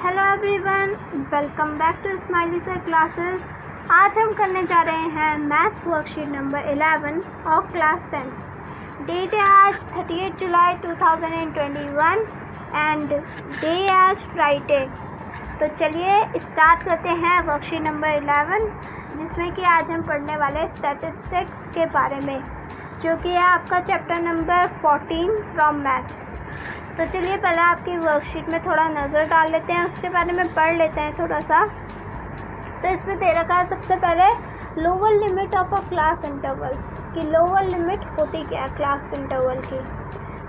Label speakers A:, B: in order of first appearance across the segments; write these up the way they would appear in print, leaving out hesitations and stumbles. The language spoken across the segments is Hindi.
A: Hello everyone, welcome back to smiley sir classes. आज हम करने जा रहे हैं maths worksheet number 11 of class 10। Date है आज 38 जुलाई 2021 एंड डे आज फ्राइडे। तो चलिए स्टार्ट करते हैं वर्कशीट नंबर 11, जिसमें कि आज हम पढ़ने वाले स्टैटिस्टिक्स के बारे में, जो कि है आपका चैप्टर नंबर 14 फ्रॉम मैथ्स। तो चलिए पहले आपकी वर्कशीट में थोड़ा नज़र डाल लेते हैं, उसके बारे में पढ़ लेते हैं थोड़ा सा। तो इसमें दे रखा है सबसे पहले lower limit of a class interval, कि लोअर लिमिट होती क्या है क्लास इंटरवल की।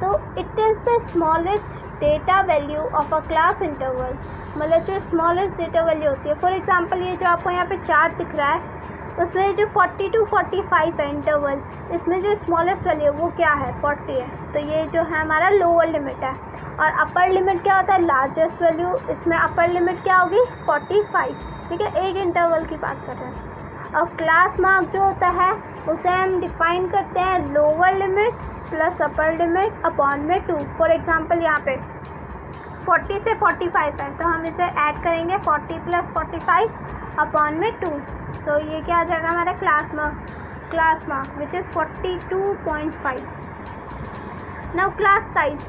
A: तो it is the smallest data value of a class interval, मतलब जो स्मॉलेस्ट डेटा वैल्यू होती है। फॉर एग्जांपल ये जो आपको यहाँ पे चार्ट दिख रहा है, उसमें जो 40 to 45 है इंटरवल, इसमें जो स्मॉलेस्ट वैल्यू है वो क्या है, 40 है। तो ये जो है हमारा लोअर लिमिट है। और अपर लिमिट क्या होता है, लार्जेस्ट वैल्यू। इसमें अपर लिमिट क्या होगी, 45। ठीक है, एक इंटरवल की बात कर रहे हैं। और क्लास मार्क जो होता है उसे हम डिफाइन करते हैं lower limit plus upper limit upon में 2। फॉर एग्जाम्पल यहाँ पे 40 से 45 है, तो हम इसे ऐड करेंगे 40 प्लस 45 अपॉन में 2। तो ये क्या आ जाएगा हमारा class mark which is 42.5। Now class size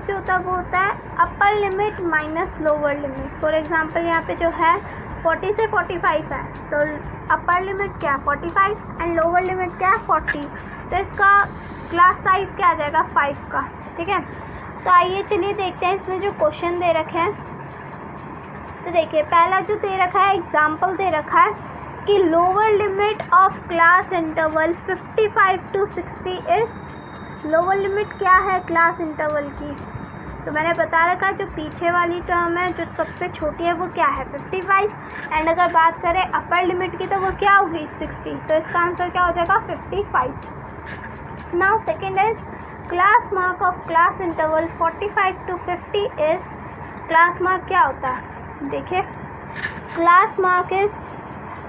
A: जो होता है वो होता है upper limit minus lower limit. For example यहाँ पे जो है 40 से 45 है, तो अपर लिमिट क्या है 45 एंड लोअर लिमिट क्या है 40। तो इसका क्लास साइज क्या आ जाएगा 5 का। ठीक है, तो आइए चलिए देखते हैं इसमें जो क्वेश्चन दे रखे हैं। तो देखिए पहला जो दे रखा है एग्जाम्पल दे रखा है कि lower limit of class interval 55 to 60 is. Lower limit क्या है क्लास इंटरवल की, तो मैंने बता रखा है जो पीछे वाली टर्म है जो सबसे छोटी है वो क्या है 55। एंड अगर बात करें अपर लिमिट की तो वो क्या होगी 60। तो इसका आंसर क्या हो जाएगा 55। Now second is class mark of class interval 45 to 50 is. Class mark क्या होता है, देखिए class mark is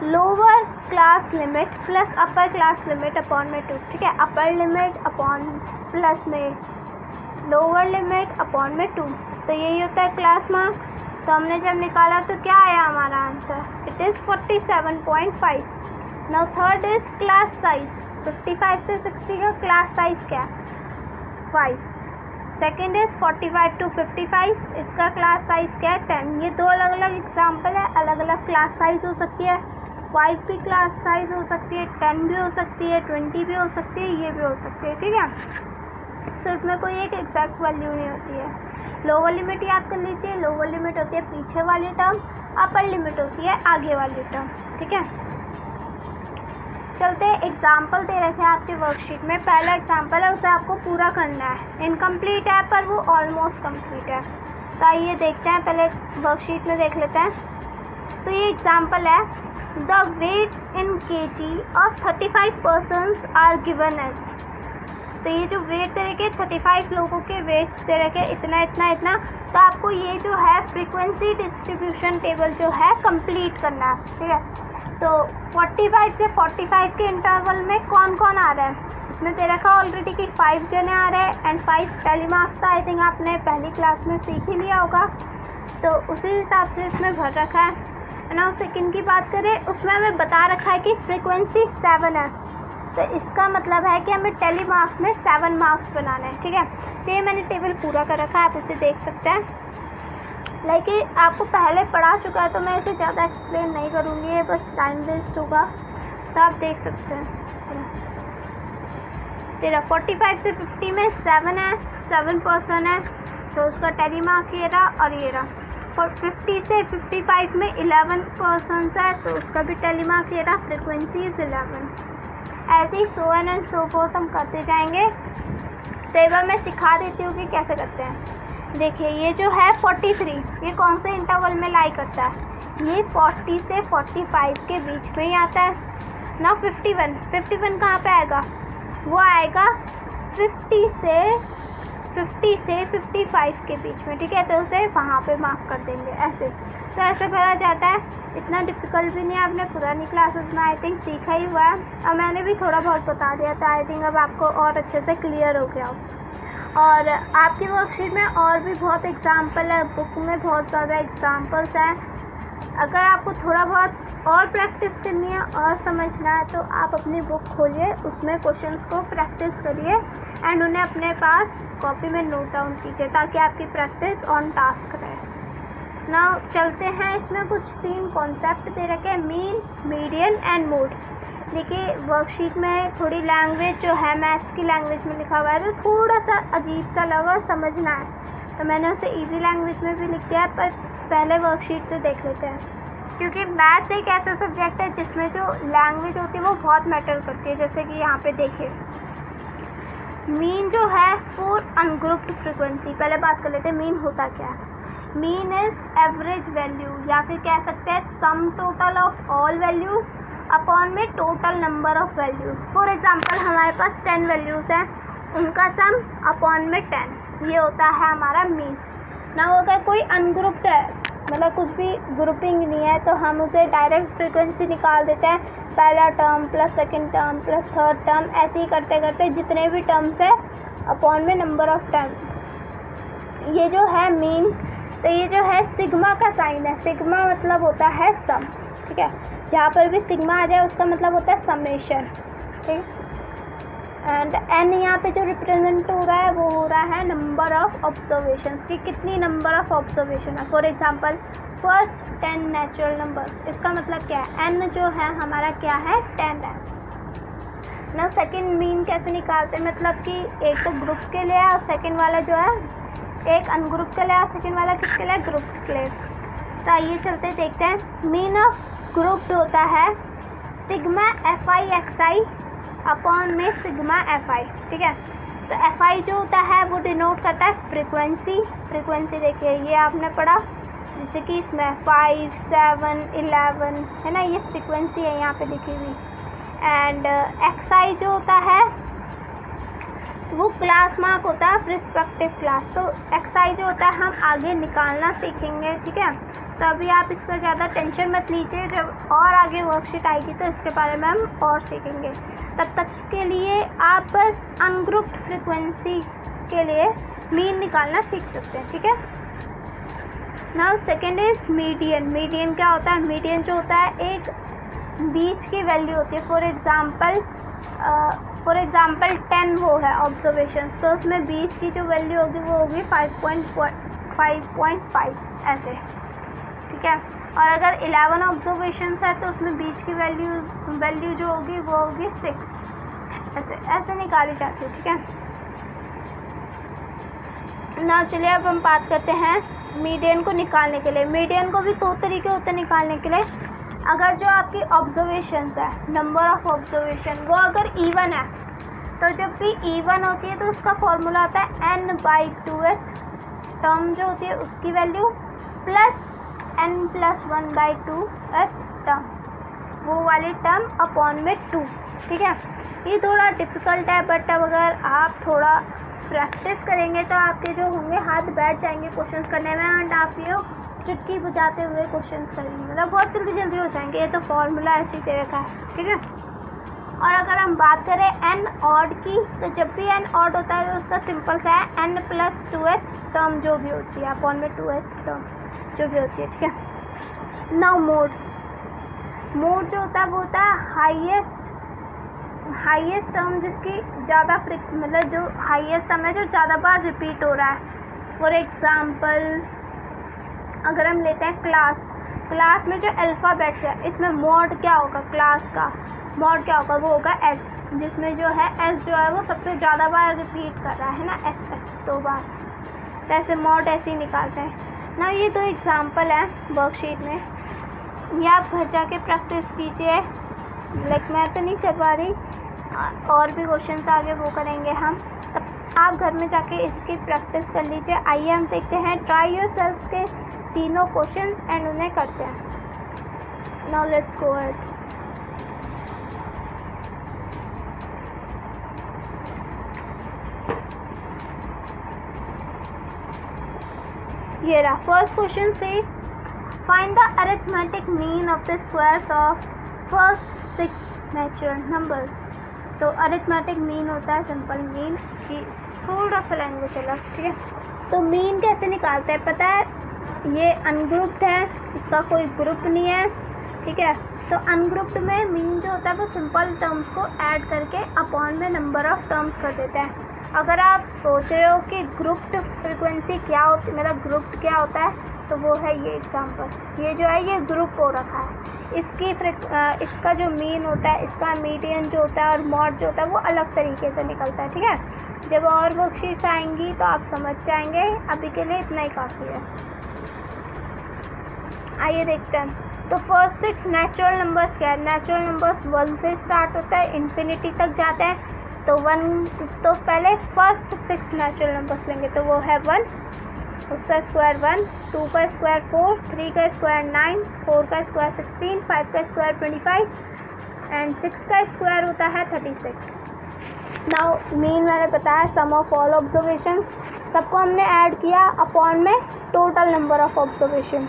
A: lower class limit plus upper class limit upon में 2। ठीक है, अपर लिमिट अपॉन प्लस में लोअर लिमिट अपॉन में 2। तो यही होता है क्लास मार्क। तो हमने जब निकाला तो क्या आया हमारा answer, it is 47.5। Now third is class size. 55 से 60 का क्लास साइज क्या है 5। सेकेंड इज 45 to 55, इसका क्लास साइज क्या है 10। ये दो अलग अलग एग्जाम्पल है, अलग अलग क्लास साइज हो सकती है। 5 भी क्लास साइज हो सकती है, 10 भी हो सकती है, 20 भी हो सकती है, ये भी हो सकती है। ठीक है, तो इसमें कोई एक एग्जैक्ट वैल्यू नहीं होती है। लोअर लिमिट याद कर लीजिए, लोअर लिमिट होती है पीछे वाली टर्म, अपर लिमिट होती है आगे वाली टर्म। ठीक है, चलते एग्जाम्पल दे रखे हैं आपके वर्कशीट में। पहला एग्जाम्पल है उसे आपको पूरा करना है, इनकम्प्लीट है पर वो ऑलमोस्ट कंप्लीट है। तो आइए देखते हैं, पहले वर्कशीट में देख लेते हैं। तो ये एग्जाम्पल है, the weights in K G of 35 persons are given as. तो ये जो वेट दे रखे 35 लोगों के वेट्स दे रखे इतना इतना इतना। तो आपको ये जो है फ्रीक्वेंसी डिस्ट्रीब्यूशन टेबल जो है कंप्लीट करना है। ठीक है, तो 45 से 45 के इंटरवल में कौन कौन आ रहा है, इसमें दे रखा ऑलरेडी कि 5 जने आ रहे हैं एंड 5 टेलीमार्क्स था। आई थिंक आपने पहली क्लास में सीख ही लिया होगा, तो उसी हिसाब से इसमें भर रखा है। ना सेकंड की बात करें, उसमें हमें बता रखा है कि फ्रीक्वेंसी 7 है। तो इसका मतलब है कि हमें टेलीमार्क्स में 7 मार्क्स बनाना है। ठीक है, तो ये मैंने टेबल पूरा कर रखा है, आप इसे देख सकते हैं। लेकिन आपको पहले पढ़ा चुका है तो मैं इसे ज़्यादा एक्सप्लेन नहीं करूँगी, ये बस टाइम वेस्ट होगा। तो आप देख सकते हैं तेरा 45 से 50 में 7 है, 7 पर्सन है, तो उसका टेलीमार्क ये रहा और ये रहा। और 50 से 55 में 11 पर्सन है, तो उसका भी टेलीमार्क ये रहा, फ्रिक्वेंसी इज 11। ऐसे ही so on and so forth हम करते जाएंगे। तो एक बार मैं सिखा देती हूँ कि कैसे करते हैं। देखिए ये जो है 43, ये कौन से इंटरवल में लाई करता है, ये 40 से 45 के बीच में ही आता है ना। 51 कहाँ पे आएगा, वो आएगा 50 से 55 के बीच में। ठीक है, तो उसे वहाँ पे मार्क कर देंगे ऐसे। तो ऐसे भरा जाता है, इतना डिफ़िकल्ट भी नहीं है, आपने पुरानी क्लासेस में आई थिंक सीखा ही हुआ है और मैंने भी थोड़ा बहुत बता दिया था। आई थिंक अब आपको और अच्छे से क्लियर हो गया हो। और आपकी वर्कशीट में और भी बहुत एग्जाम्पल है, बुक में बहुत ज़्यादा एग्जाम्पल्स हैं। अगर आपको थोड़ा बहुत और प्रैक्टिस करनी है और समझना है तो आप अपनी बुक खोलिए, उसमें क्वेश्चंस को प्रैक्टिस करिए एंड उन्हें अपने पास कॉपी में नोट डाउन कीजिए ताकि आपकी प्रैक्टिस ऑन टास्क रहे। नाउ चलते हैं, इसमें कुछ 3 कॉन्सेप्ट दे रखे हैं, मीन, मीडियन एंड मोड। देखिए वर्कशीट में थोड़ी लैंग्वेज जो है मैथ्स की लैंग्वेज में लिखा हुआ है तो थोड़ा सा अजीब सा लगा और समझना है, तो मैंने उसे इजी लैंग्वेज में भी लिख दिया है, पर पहले वर्कशीट से देख लेते हैं। क्योंकि मैथ्स एक ऐसा सब्जेक्ट है जिसमें जो लैंग्वेज होती है वो बहुत मैटर करती है। जैसे कि यहाँ पे देखिए मीन जो है फॉर अनग्रुप्ड फ्रीक्वेंसी। पहले बात कर लेते हैं मीन होता क्या है। मीन इज एवरेज वैल्यू या फिर कह सकते हैं sum total of all values upon में total number of values. For example हमारे पास 10 वैल्यूज हैं, उनका सम अपॉन में 10, ये होता है हमारा मीन। ना अगर कोई अनग्रुप्ड है, मतलब कुछ भी ग्रुपिंग नहीं है, तो हम उसे डायरेक्ट फ्रीक्वेंसी निकाल देते हैं, पहला term plus second term plus third term, ऐसे ही करते करते जितने भी टर्म्स है अपॉन में नंबर ऑफ टर्म। ये जो है मीन, तो ये जो है सिग्मा का साइन है। सिग्मा मतलब होता है सम, ठीक है। जहाँ पर भी सिग्मा आ जाए उसका मतलब होता है समेशन, ठीक। एंड एन यहाँ पे जो रिप्रेजेंट हो रहा है वो हो रहा है नंबर ऑफ ऑब्जर्वेशन की, कितनी नंबर ऑफ ऑब्जर्वेशन है। For example first 10 natural numbers, इसका मतलब क्या है, एन जो है हमारा क्या है 10 है ना। सेकंड मीन कैसे निकालते हैं, मतलब कि एक तो ग्रुप के लिए और सेकंड वाला जो है एक अनग्रुप के लिए और सेकंड वाला किसके लिए, ग्रुप के लिए। तो आइए चलते देखते हैं। मीन ऑफ ग्रुप होता है sigma F I x I upon में सिग्मा एफ आई, ठीक है। तो एफ आई जो होता है वो डिनोट करता है फ्रीक्वेंसी। फ्रीक्वेंसी देखिए ये आपने पढ़ा, जैसे कि इसमें 5, 7, 11 है ना, ये फ्रीक्वेंसी है यहाँ पे लिखी हुई। एंड एक्स आई जो होता है वो क्लास मार्क होता है, रिस्पेक्टिव क्लास। तो एक्स आई जो होता है हम आगे निकालना सीखेंगे, ठीक है। तो अभी आप इस पर ज़्यादा टेंशन मत लीजिए, जब और आगे वर्कशीट आएगी तो इसके बारे में हम और सीखेंगे। तब तक के लिए आप बस अनग्रुप्ड फ्रीक्वेंसी के लिए मीन निकालना सीख सकते हैं, ठीक है। Now second is median. Median क्या होता है, मीडियन जो होता है एक बीच की वैल्यू होती है। फॉर एग्जांपल 10 वो है ऑब्जर्वेशन, तो उसमें बीच की जो वैल्यू होगी वो होगी 5.5 ऐसे, ठीक है। और अगर 11 ऑब्जर्वेशन है तो उसमें बीच की वैल्यू जो होगी वो होगी 6, ऐसे निकाली जाती है, ठीक है ना। चलिए अब हम बात करते हैं मीडियन को निकालने के लिए। मीडियन को भी 2 तरीके होते हैं निकालने के लिए। अगर जो आपकी ऑब्जर्वेशन है, नंबर ऑफ ऑब्जर्वेशन, वो अगर इवन है तो जब भी इवन होती है तो उसका फॉर्मूला होता है n/2h, टर्म जो होती है उसकी वैल्यू प्लस n+1/2h टर्म, वो वाली टर्म अपॉन में 2, ठीक है। ये थोड़ा डिफ़िकल्ट है, बट अब अगर आप थोड़ा प्रैक्टिस करेंगे तो आपके जो होंगे हाथ बैठ जाएंगे क्वेश्चन करने में, एंड आप ये चुटकी बुझाते हुए क्वेश्चन करेंगे, मतलब बहुत जल्दी हो जाएंगे। ये तो फॉर्मूला ऐसे दे रखा है, ठीक है। और अगर हम बात करें n ऑड की, तो जब भी n ऑड होता है तो उसका सिंपल सा है n+2h टर्म जो भी होती है अपॉन में 2h टर्म जो भी होती है, ठीक है। नाउ मोड जो होता है वो होता है हाईएस्ट टर्म, जिसकी ज़्यादा मतलब जो हाईएस्ट टर्म है जो ज़्यादा बार रिपीट हो रहा है। फॉर एग्जांपल अगर हम लेते हैं क्लास में जो अल्फ़ाबेट्स है, इसमें मोड क्या होगा, क्लास का मोड क्या होगा, वो होगा एस, जिसमें जो है एस जो है वो सबसे ज़्यादा बार रिपीट कर रहा है ना, एस 2 बार। तो ऐसे मोड ऐसे ही निकालते हैं ना। ये 2 एग्जांपल हैं वर्कशीट में, ये आप घर जाके प्रैक्टिस कीजिए। लाइक मैं तो नहीं करवा रही, और भी क्वेश्चन आगे वो करेंगे हम, तब आप घर में जाके इसकी प्रैक्टिस कर लीजिए। आइए हम देखते हैं ट्राई योरसेल्फ के तीनों क्वेश्चन एंड उन्हें करते हैं। Now let's go ahead. ये रहा फर्स्ट क्वेश्चन से, find the arithmetic mean of the squares of first 6 natural numbers. तो अरिथमेटिक मीन होता है सिंपल मीन कि थोड़ा सा लैंग्वेज अलग, ठीक है। तो मीन कैसे निकालते हैं पता है, ये अनग्रुप्ड है, इसका कोई ग्रुप नहीं है, ठीक है। तो अनग्रुप्ड में मीन जो होता है वो सिंपल टर्म्स को ऐड करके अपॉन में नंबर ऑफ टर्म्स कर देता है। अगर आप सोच रहे हो कि ग्रुप्ड फ्रीक्वेंसी क्या होती, मतलब ग्रुप्ड क्या होता है, तो वो है ये एग्जांपल, ये जो है ये ग्रुप हो रखा है। इसका जो मीन होता है, इसका मीडियन जो होता है और मॉड जो होता है वो अलग तरीके से निकलता है, ठीक है। जब और वर्कशीट्स आएंगी तो आप समझ जाएंगे, अभी के लिए इतना ही काफ़ी है। आइए देखते हैं। तो फर्स्ट 6 नेचुरल नंबर्स क्या है, नेचुरल नंबर्स 1 से स्टार्ट होता है, इन्फिनिटी तक जाते हैं। तो पहले फर्स्ट 6 नेचुरल नंबर्स लेंगे, तो वो है 1, उसका स्क्वायर 1, 2 का स्क्वायर 4, 3 का स्क्वायर 9, 4 का स्क्वायर 16, 5 का स्क्वायर 25 एंड 6 का स्क्वायर होता है 36। नाउ मीन मैंने बताया सम ऑफ ऑल ऑब्जर्वेशन, सबको हमने ऐड किया अपॉन में टोटल नंबर ऑफ ऑब्जर्वेशन।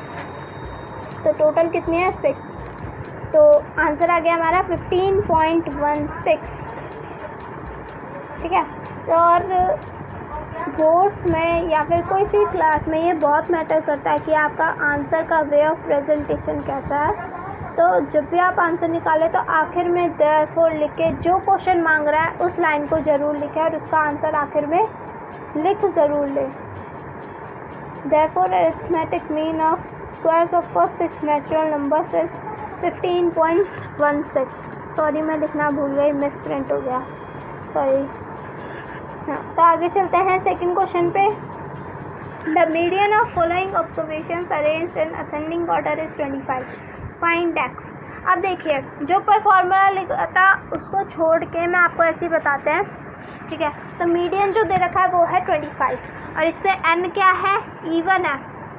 A: तो टोटल कितनी है 6, तो आंसर आ गया हमारा 15.16, ठीक है। तो और बोर्ड्स में या फिर कोई सी क्लास में ये बहुत मैटर करता है कि आपका आंसर का वे ऑफ प्रेजेंटेशन कैसा है। तो जब भी आप आंसर निकालें तो आखिर में देयरफॉर लिख के जो क्वेश्चन मांग रहा है उस लाइन को ज़रूर लिखें और उसका आंसर आखिर में लिख ज़रूर लें। Therefore arithmetic mean of squares of first 6 natural numbers is 15.16। Sorry मैं लिखना भूल गई, मिस प्रिंट हो गया, सॉरी। हाँ, तो आगे चलते हैं सेकंड क्वेश्चन पे। The median of following observations arranged in ascending order is 25, find x. अब देखिए जो पर फॉर्मूला लिखा था उसको छोड़ के मैं आपको ऐसे ही बताते हैं, ठीक है। तो मीडियन जो दे रखा है वो है 25 और इस पर एन क्या है, इवन है,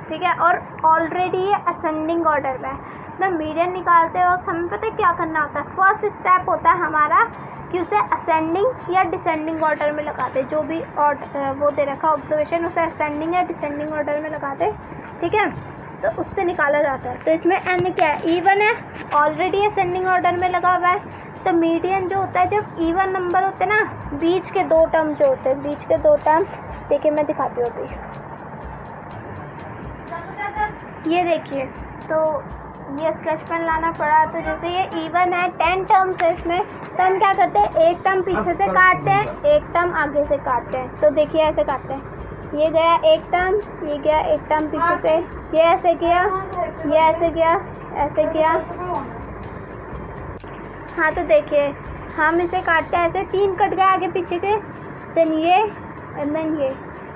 A: ठीक है, और ऑलरेडी ये असेंडिंग ऑर्डर में है। तो मीडियन निकालते वक्त हमें पता है क्या करना होता है, फर्स्ट स्टेप होता है हमारा कि उसे असेंडिंग या डिसेंडिंग ऑर्डर में लगाते, जो भी वो दे रखा ऑब्जर्वेशन उसे असेंडिंग या डिसेंडिंग ऑर्डर में लगाते, ठीक है। तो उससे निकाला जाता है। तो इसमें एन क्या है, इवन है, ऑलरेडी असेंडिंग ऑर्डर में लगा हुआ है। तो मीडियन जो होता है, जब इवन नंबर होते हैं ना, बीच के 2 टर्म जो होते हैं, बीच के 2 टर्म, देखिए मैं दिखाती हूँ अभी, ये देखिए। तो ये स्केच पेन लाना पड़ा, तो जैसे ये इवन है 10 टर्म्स है इसमें, तो हम क्या करते हैं, एक टर्म पीछे से काटते हैं, एक टर्म आगे से काटते हैं। तो देखिए ऐसे काटते हैं, ये गया एक टर्म, ये गया एक टर्म पीछे से, ये ऐसे किया, ये ऐसे किया, ऐसे किया। हाँ तो देखिए हम इसे काटते हैं ऐसे, 3 कट गए आगे पीछे के, देन ये एंड देन ये।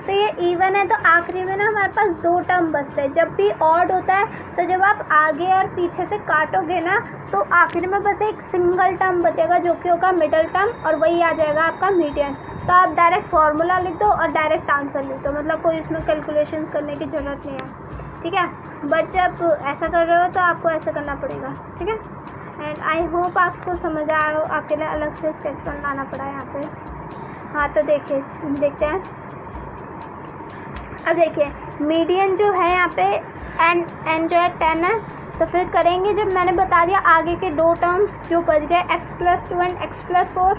A: तो ये इवन है, तो आखिरी में ना हमारे पास 2 टर्म बचते हैं। जब भी ऑड होता है तो जब आप आगे और पीछे से काटोगे ना तो आखिर में बस एक सिंगल टर्म बचेगा जो कि होगा मिडल टर्म, और वही आ जाएगा आपका मीडियन। तो आप डायरेक्ट फार्मूला लिख दो और डायरेक्ट आंसर लिख दो, मतलब कोई इसमें कैलकुलेशन करने की ज़रूरत नहीं है, ठीक है। बट जब ऐसा कर रहे हो तो आपको ऐसा करना पड़ेगा, ठीक है। एंड आई होप आपको समझ आया हो, आपके लिए अलग से स्केच पेन लाना पड़ा यहाँ पे। हाँ तो देखिए देखते हैं। अब देखिए मीडियन जो है यहाँ पे एन जो है 10 है, तो फिर करेंगे जब मैंने बता दिया आगे के 2 टर्म्स जो बच गए x+2 एंड x+4,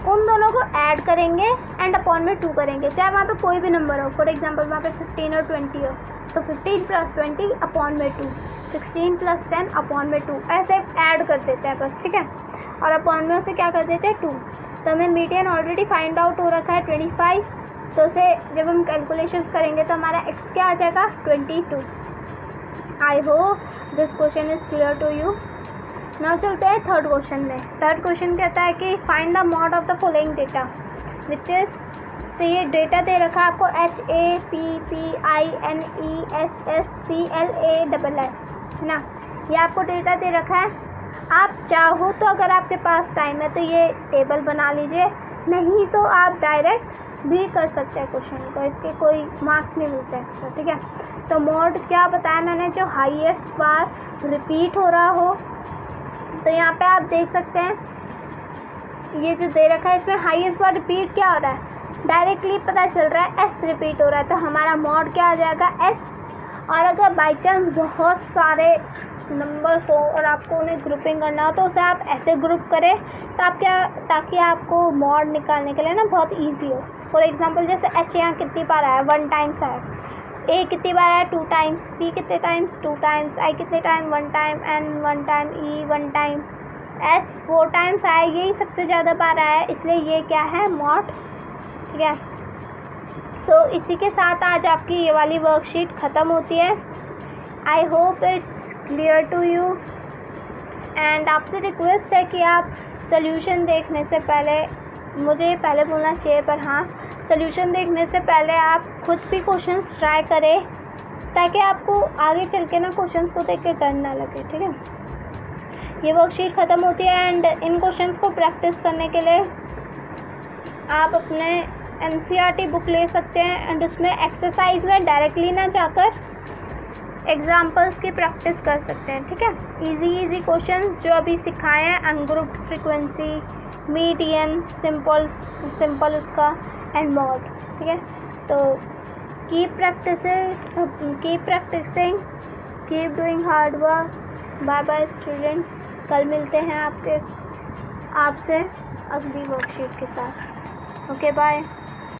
A: उन दोनों को ऐड करेंगे एंड अपॉन में 2 करेंगे, चाहे वहाँ पे कोई भी नंबर हो। फॉर एग्जांपल वहाँ पे 15 और 20 हो तो 15 + 20 अपॉन में 2, 16 + 10 अपॉन में 2, ऐसे ऐड कर देते हैं बस, ठीक है। और अपॉन में उसे क्या कर देते हैं 2। तो हमें मीडियन ऑलरेडी फाइंड आउट हो रखा है 25, तो उसे जब हम कैलकुलेशंस करेंगे तो हमारा x क्या आ जाएगा 22। I hope this question is clear to you. Now चलते हैं थर्ड क्वेश्चन में। थर्ड क्वेश्चन कहता है कि find the mode of the following data which is, तो ये डेटा दे रखा है आपको HAPPINESSCLASS है ना, ये आपको डेटा दे रखा है। आप चाहो तो अगर आपके पास टाइम है तो ये टेबल बना लीजिए, नहीं तो आप डायरेक्ट भी कर सकते हैं क्वेश्चन को, इसके कोई मार्क्स नहीं मिलते हैं, ठीक है। तो मोड क्या बताया मैंने, जो हाईएस्ट बार रिपीट हो रहा हो। तो यहाँ पे आप देख सकते हैं ये जो दे रखा है इसमें हाईएस्ट बार रिपीट क्या हो रहा है, डायरेक्टली पता चल रहा है S रिपीट हो रहा है, तो हमारा मोड क्या आ जाएगा S। और अगर बाई चांस बहुत सारे नंबर्स हो और आपको उन्हें ग्रुपिंग करना हो तो उसे आप ऐसे ग्रुप करें तो आप क्या, ताकि आपको मोड निकालने के लिए ना बहुत इजी हो। फॉर एग्जांपल जैसे एच यहाँ कितनी बार आया, 1 टाइम्स आया, ए कितनी बार आया, 2 टाइम्स, बी कितने टाइम्स, 2 टाइम्स, आई कितने टाइम, 1 टाइम, एन 1 टाइम, ई 1 टाइम, एस 4 टाइम्स आया, यही सबसे ज़्यादा बार आया, इसलिए ये क्या है, मॉड, ठीक है। तो इसी के साथ आज आपकी ये वाली वर्कशीट ख़त्म होती है। I hope it's clear to you and आपसे रिक्वेस्ट है कि आप सोल्यूशन देखने से पहले, मुझे पहले बोलना चाहिए पर हाँ, सोल्यूशन देखने से पहले आप खुद भी क्वेश्चंस ट्राई करें ताकि आपको आगे चल के ना क्वेश्चंस को देख के डर ना लगे, ठीक है। ये वर्कशीट ख़त्म होती है एंड इन क्वेश्चंस को प्रैक्टिस करने के लिए आप अपने एनसीईआरटी बुक ले सकते हैं एंड उसमें एक्सरसाइज में डायरेक्टली ना जाकर एग्जाम्पल्स की प्रैक्टिस कर सकते हैं, ठीक है। इजी क्वेश्चंस जो अभी सिखाए हैं, अनग्रुप्ड फ्रीक्वेंसी, मीडियन, सिंपल उसका एंड मॉड, ठीक है। तो keep practising, keep doing hard work. Bye bye students, कल मिलते हैं आपसे अगली वर्कशीट के साथ। Okay bye.